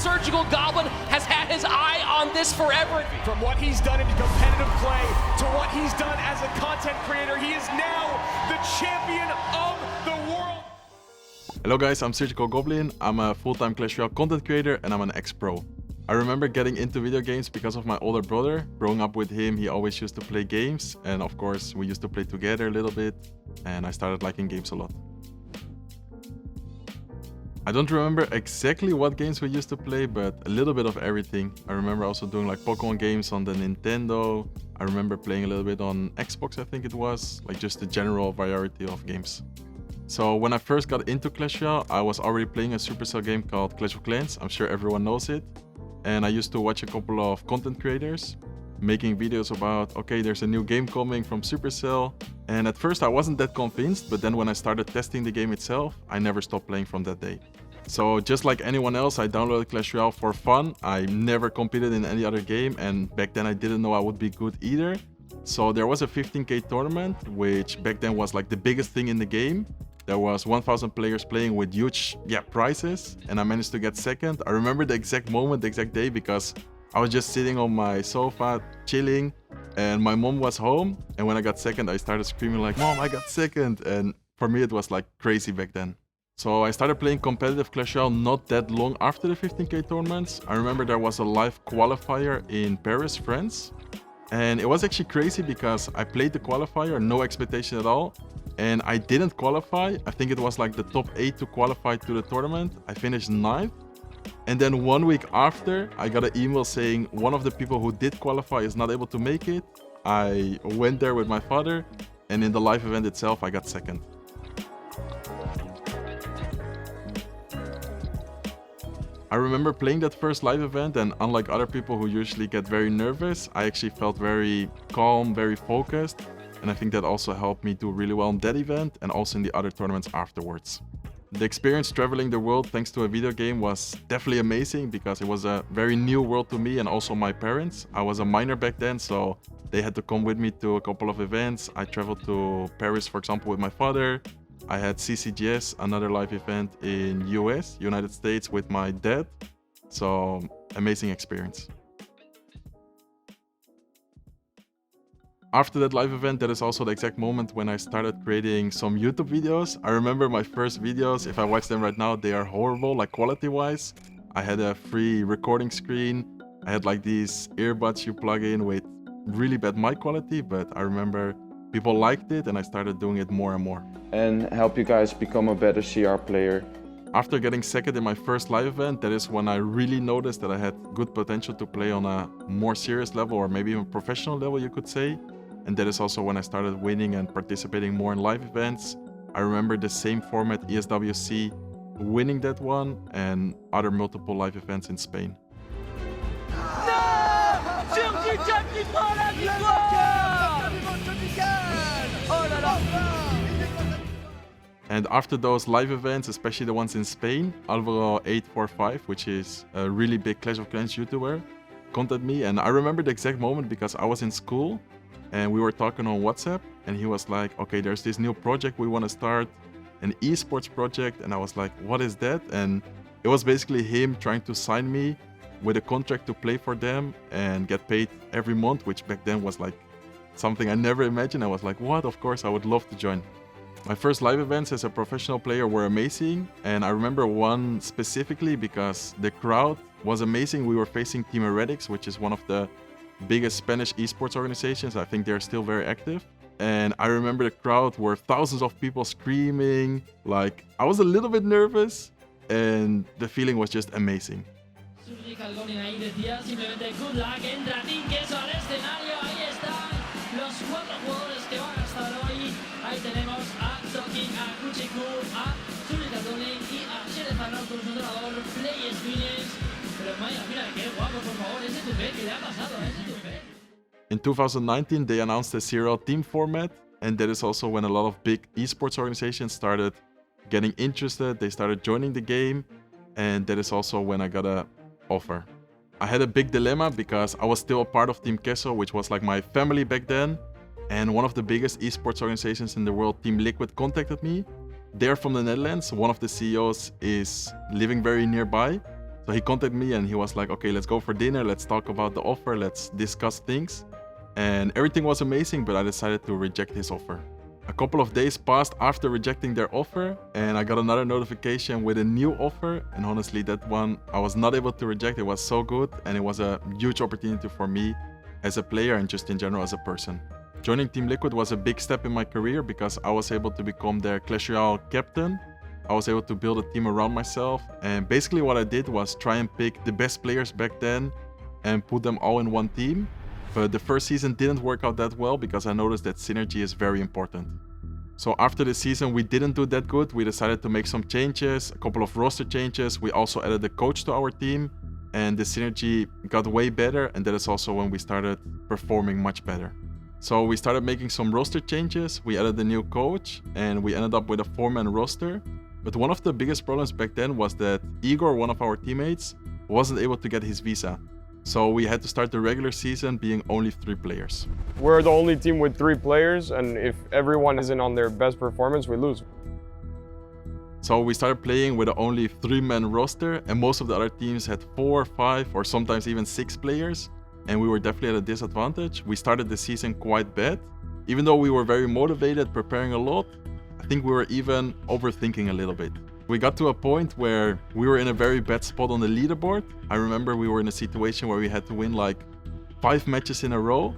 Surgical Goblin has had his eye on this forever. From what he's done in competitive play to what he's done as a content creator, he is now the champion of the world. Hello guys, I'm Surgical Goblin. I'm a full-time Clash Royale content creator and I'm an ex-pro. I remember getting into video games because of my older brother. Growing up with him, he always used to play games, and of course we used to play together a little bit, and I started liking games a lot. I don't remember exactly what games we used to play, but a little bit of everything. I remember also doing like Pokemon games on the Nintendo. I remember playing a little bit on Xbox, I think it was, like just a general variety of games. So when I first got into Clash Royale, I was already playing a Supercell game called Clash of Clans. I'm sure everyone knows it. And I used to watch a couple of content creators making videos about, okay, there's a new game coming from Supercell. And at first I wasn't that convinced, but then when I started testing the game itself, I never stopped playing from that day. So just like anyone else, I downloaded Clash Royale for fun. I never competed in any other game, and back then I didn't know I would be good either. So there was a 15k tournament, which back then was like the biggest thing in the game. There was 1,000 players playing with huge prizes, and I managed to get second. I remember the exact moment, the exact day, because I was just sitting on my sofa chilling and my mom was home, and when I got second I started screaming like, "Mom, I got second!" And for me it was like crazy back then. So I started playing competitive Clash Royale not that long after the 15k tournaments. I remember there was a live qualifier in Paris, France. And it was actually crazy because I played the qualifier, no expectation at all. And I didn't qualify. I think it was like the top 8 to qualify to the tournament. I finished 9th. And then 1 week after, I got an email saying one of the people who did qualify is not able to make it. I went there with my father, and in the live event itself, I got second. I remember playing that first live event, and unlike other people who usually get very nervous, I actually felt very calm, very focused. And I think that also helped me do really well in that event and also in the other tournaments afterwards. The experience traveling the world thanks to a video game was definitely amazing because it was a very new world to me and also my parents. I was a minor back then, so they had to come with me to a couple of events. I traveled to Paris, for example, with my father. I had CCGS, another live event in US, United States, with my dad. So amazing experience. After that live event, that is also the exact moment when I started creating some YouTube videos. I remember my first videos, if I watch them right now, they are horrible, like quality-wise. I had a free recording screen. I had like these earbuds you plug in with really bad mic quality, but I remember people liked it and I started doing it more and more. And help you guys become a better CR player. After getting second in my first live event, that is when I really noticed that I had good potential to play on a more serious level, or maybe even professional level, you could say. And that is also when I started winning and participating more in live events. I remember the same format, ESWC, winning that one, and other multiple live events in Spain. And after those live events, especially the ones in Spain, Alvaro845, which is a really big Clash of Clans YouTuber, contacted me. And I remember the exact moment because I was in school and we were talking on WhatsApp, and he was like, okay, there's this new project we want to start, an esports project. And I was like, what is that? And it was basically him trying to sign me with a contract to play for them and get paid every month, which back then was like something I never imagined. I was like, what? Of course, I would love to join. My first live events as a professional player were amazing. And I remember one specifically because the crowd was amazing. We were facing Team Heretics, which is one of the biggest Spanish esports organizations. I think they're still very active. And I remember the crowd were thousands of people screaming. Like, I was a little bit nervous and the feeling was just amazing. In 2019, they announced the serial team format, and that is also when a lot of big esports organizations started getting interested. They started joining the game, and that is also when I got an offer. I had a big dilemma because I was still a part of Team Queso, which was like my family back then, and one of the biggest esports organizations in the world, Team Liquid, contacted me. They're from the Netherlands. One of the CEOs is living very nearby, So he contacted me and he was like, okay, let's go for dinner. Let's talk about the offer. Let's discuss things. And everything was amazing, but I decided to reject his offer. A couple of days passed after rejecting their offer, and I got another notification with a new offer. And honestly, that one I was not able to reject. It was so good, and it was a huge opportunity for me as a player and just in general as a person. Joining Team Liquid was a big step in my career because I was able to become their Clash Royale captain. I was able to build a team around myself, and basically what I did was try and pick the best players back then and put them all in one team. But the first season didn't work out that well because I noticed that synergy is very important. So after the season we didn't do that good. We decided to make some changes, a couple of roster changes. We also added a coach to our team, and the synergy got way better, and that is also when we started performing much better. So we started making some roster changes, we added a new coach, and we ended up with a 4-man roster. But one of the biggest problems back then was that Igor, one of our teammates, wasn't able to get his visa. So we had to start the regular season being only 3 players. We're the only team with 3 players, and if everyone isn't on their best performance, we lose. So we started playing with only 3-man roster, and most of the other teams had 4, 5, or sometimes even 6 players. And we were definitely at a disadvantage. We started the season quite bad. Even though we were very motivated, preparing a lot, I think we were even overthinking a little bit. We got to a point where we were in a very bad spot on the leaderboard. I remember we were in a situation where we had to win like 5 matches in a row.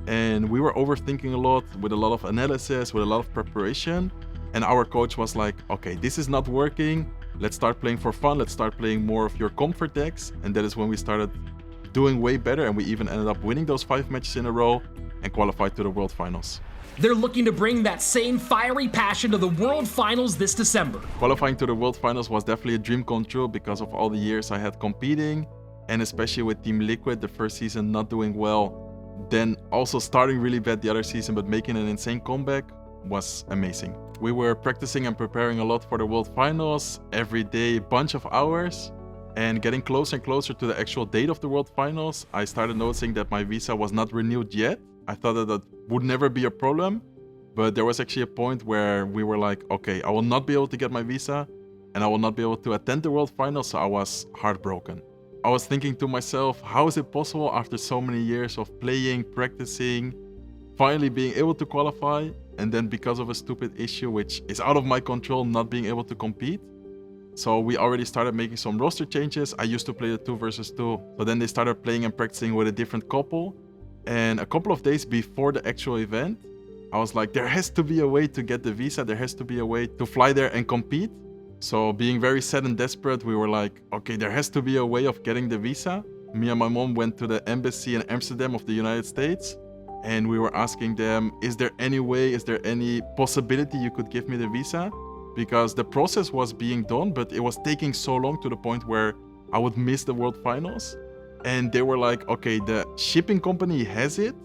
And we were overthinking a lot with a lot of analysis, with a lot of preparation. And our coach was like, okay, this is not working. Let's start playing for fun. Let's start playing more of your comfort decks. And that is when we started doing way better, and we even ended up winning those 5 matches in a row and qualified to the World Finals. They're looking to bring that same fiery passion to the World Finals this December. Qualifying to the World Finals was definitely a dream come true because of all the years I had competing, and especially with Team Liquid, the first season not doing well, then also starting really bad the other season but making an insane comeback was amazing. We were practicing and preparing a lot for the World Finals, every day, a bunch of hours. And getting closer and closer to the actual date of the World Finals, I started noticing that my visa was not renewed yet. I thought that that would never be a problem, but there was actually a point where we were like, okay, I will not be able to get my visa and I will not be able to attend the World Finals, so I was heartbroken. I was thinking to myself, how is it possible after so many years of playing, practicing, finally being able to qualify, and then because of a stupid issue which is out of my control, not being able to compete? So we already started making some roster changes. I used to play the 2 versus 2. So then they started playing and practicing with a different couple. And a couple of days before the actual event, I was like, there has to be a way to get the visa. There has to be a way to fly there and compete. So being very sad and desperate, we were like, okay, there has to be a way of getting the visa. Me and my mom went to the embassy in Amsterdam of the United States. And we were asking them, is there any way, is there any possibility you could give me the visa? Because the process was being done, but it was taking so long to the point where I would miss the World Finals. And they were like, okay, the shipping company has it,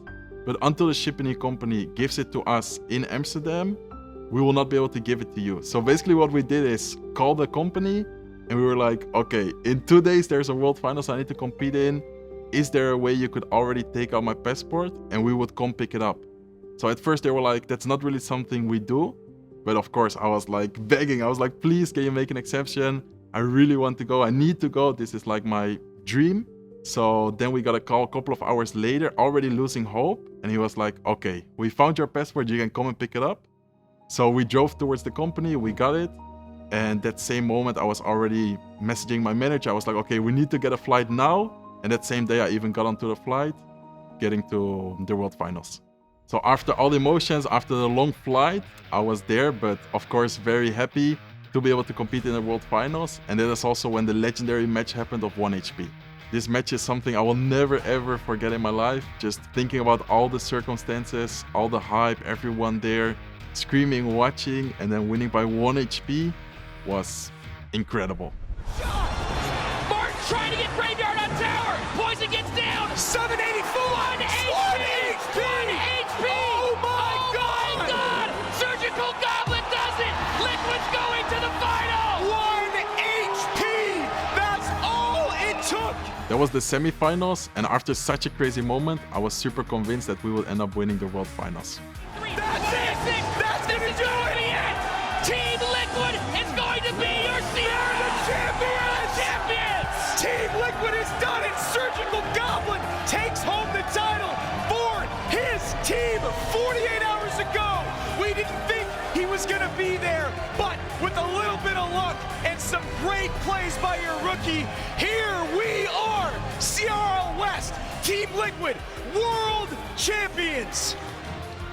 but until the shipping company gives it to us in Amsterdam, we will not be able to give it to you. So basically what we did is call the company and we were like, okay, in 2 days there's a World Finals I need to compete in. Is there a way you could already take out my passport and we would come pick it up? So at first they were like, that's not really something we do. But of course, I was like begging. I was like, please, can you make an exception? I really want to go. I need to go. This is like my dream. So then we got a call a couple of hours later, already losing hope. And he was like, okay, we found your passport. You can come and pick it up. So we drove towards the company. We got it. And that same moment, I was already messaging my manager. I was like, okay, we need to get a flight now. And that same day, I even got onto the flight, getting to the World Finals. So after all the emotions, after the long flight, I was there, but of course very happy to be able to compete in the World Finals. And that is also when the legendary match happened of 1 HP. This match is something I will never ever forget in my life. Just thinking about all the circumstances, all the hype, everyone there, screaming, watching, and then winning by 1 HP was incredible. Martin trying to get Graveyard on tower. Poison gets down. 784! 1 HP! 1 HP! Oh my God! Surgical Goblin does it! Liquid's going to the final! 1 HP! That's all it took! That was the semifinals, and after such a crazy moment, I was super convinced that we would end up winning the World Finals. That's it! That's This is going to be it! Team Liquid is going to be your champions! Champions! some great plays by your rookie. Here we are, CRL West, Team Liquid, World Champions.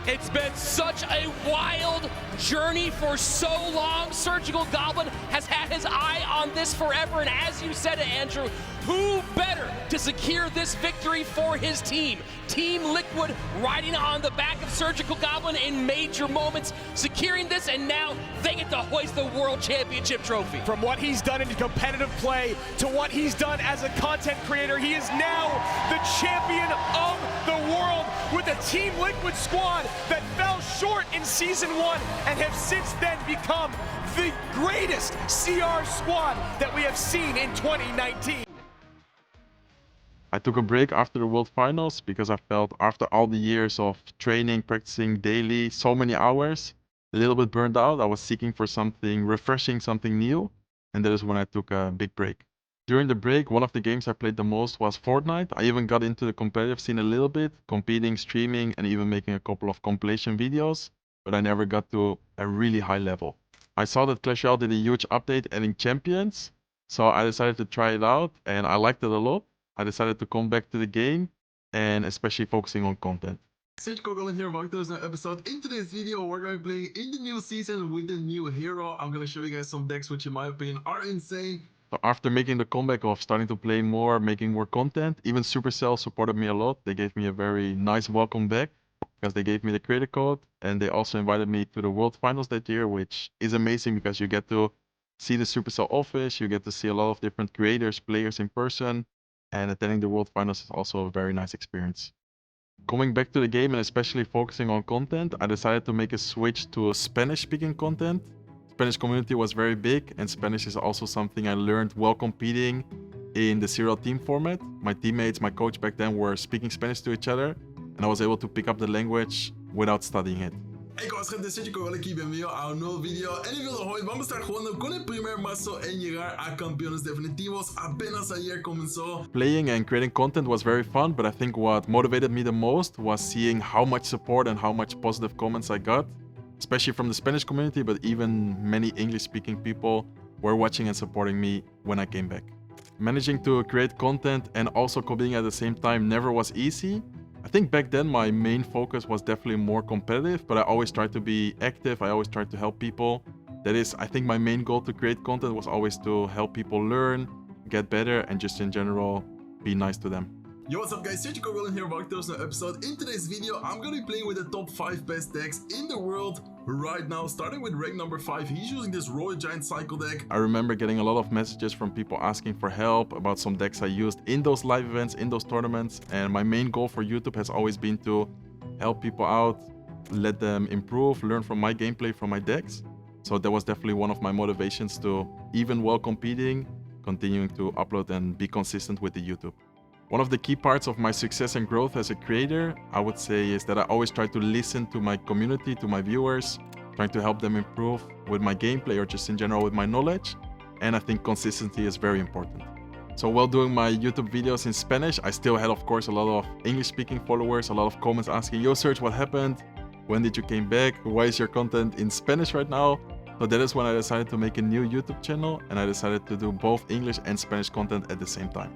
It's been such a wild journey for so long. Surgical Goblin has had his eye on this forever, and as you said it, Andrew, who better to secure this victory for his team? Team Liquid riding on the back of Surgical Goblin in major moments, securing this, and now they get to hoist the World Championship trophy. From what he's done in competitive play to what he's done as a content creator, he is now the champion of the world with a Team Liquid squad that fell short in Season 1 and have since then become the greatest CR squad that we have seen in 2019. I took a break after the World Finals because I felt after all the years of training, practicing daily, so many hours, a little bit burned out. I was seeking for something refreshing, something new, and that is when I took a big break. During the break, one of the games I played the most was Fortnite. I even got into the competitive scene a little bit, competing, streaming, and even making a couple of compilation videos, but I never got to a really high level. I saw that Clash Royale did a huge update adding champions, so I decided to try it out, and I liked it a lot. I decided to come back to the game, and especially focusing on content. Goblin here, welcome to another episode. In today's video, we're going to be playing in the new season with the new hero. I'm going to show you guys some decks which in my opinion are insane. So after making the comeback of starting to play more, making more content, even Supercell supported me a lot. They gave me a very nice welcome back because they gave me the creator code, and they also invited me to the World Finals that year, which is amazing because you get to see the Supercell office, you get to see a lot of different creators, players in person, and attending the World Finals is also a very nice experience. Coming back to the game and especially focusing on content, I decided to make a switch to Spanish-speaking content. Spanish community was very big, and Spanish is also something I learned while competing in the serial team format. My teammates, my coach back then were speaking Spanish to each other, and I was able to pick up the language without studying it. Hey guys, gente, soy Goblin aquí, bienvenido a un nuevo video. En el video de hoy vamos a estar jugando con el primer mazo en llegar a campeones definitivos. Apenas ayer comenzó. Playing and creating content was very fun, but I think what motivated me the most was seeing how much support and how much positive comments I got, especially from the Spanish community, but even many English-speaking people were watching and supporting me when I came back. Managing to create content and also competing at the same time never was easy. I think back then my main focus was definitely more competitive, but I always tried to be active. I always tried to help people. That is, I think my main goal to create content was always to help people learn, get better, and just in general, be nice to them. Yo, what's up guys, Goblin here, welcome to another episode. In today's video, I'm gonna be playing with the top 5 best decks in the world right now. Starting with rank number 5, he's using this Royal Giant Cycle deck. I remember getting a lot of messages from people asking for help about some decks I used in those live events, in those tournaments, and my main goal for YouTube has always been to help people out, let them improve, learn from my gameplay, from my decks. So that was definitely one of my motivations to, even while competing, continuing to upload and be consistent with the YouTube. One of the key parts of my success and growth as a creator, I would say, is that I always try to listen to my community, to my viewers, trying to help them improve with my gameplay or just in general with my knowledge. And I think consistency is very important. So while doing my YouTube videos in Spanish, I still had, of course, a lot of English-speaking followers, a lot of comments asking, yo, Serge, what happened? When did you came back? Why is your content in Spanish right now? So that is when I decided to make a new YouTube channel, and I decided to do both English and Spanish content at the same time.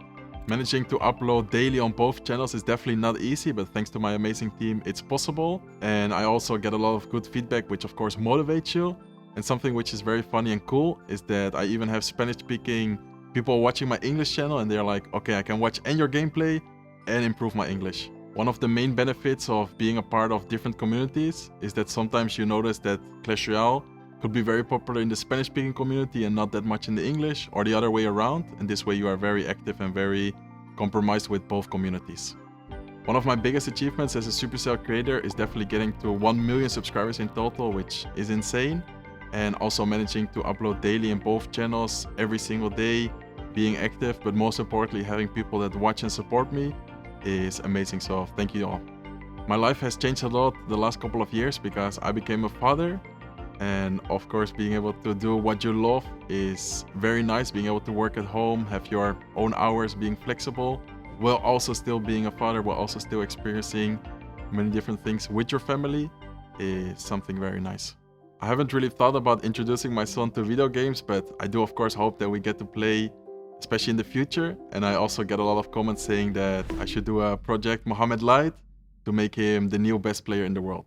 Managing to upload daily on both channels is definitely not easy, but thanks to my amazing team, it's possible. And I also get a lot of good feedback, which of course motivates you. And something which is very funny and cool is that I even have Spanish-speaking people watching my English channel, and they're like, okay, I can watch and your gameplay and improve my English. One of the main benefits of being a part of different communities is that sometimes you notice that Clash Royale could be very popular in the Spanish-speaking community and not that much in the English, or the other way around, and this way you are very active and very compromised with both communities. One of my biggest achievements as a Supercell creator is definitely getting to 1 million subscribers in total, which is insane, and also managing to upload daily in both channels every single day, being active, but most importantly having people that watch and support me is amazing, so thank you all. My life has changed a lot the last couple of years because I became a father. And of course, being able to do what you love is very nice. Being able to work at home, have your own hours, being flexible, while also still being a father, while also still experiencing many different things with your family is something very nice. I haven't really thought about introducing my son to video games, but I do of course hope that we get to play, especially in the future. And I also get a lot of comments saying that I should do a project Mohammed Light to make him the new best player in the world.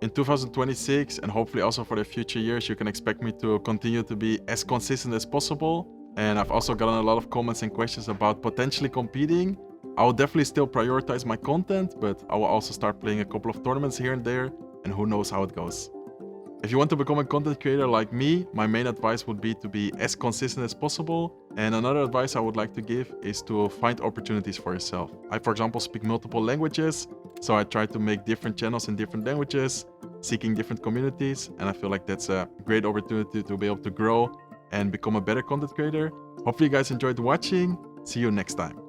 In 2026 and hopefully also for the future years, you can expect me to continue to be as consistent as possible. And I've also gotten a lot of comments and questions about potentially competing. I will definitely still prioritize my content, but I will also start playing a couple of tournaments here and there, and who knows how it goes. If you want to become a content creator like me, my main advice would be to be as consistent as possible. And another advice I would like to give is to find opportunities for yourself. I, for example, speak multiple languages, so I try to make different channels in different languages, seeking different communities, and I feel like that's a great opportunity to be able to grow and become a better content creator. Hopefully you guys enjoyed watching. See you next time.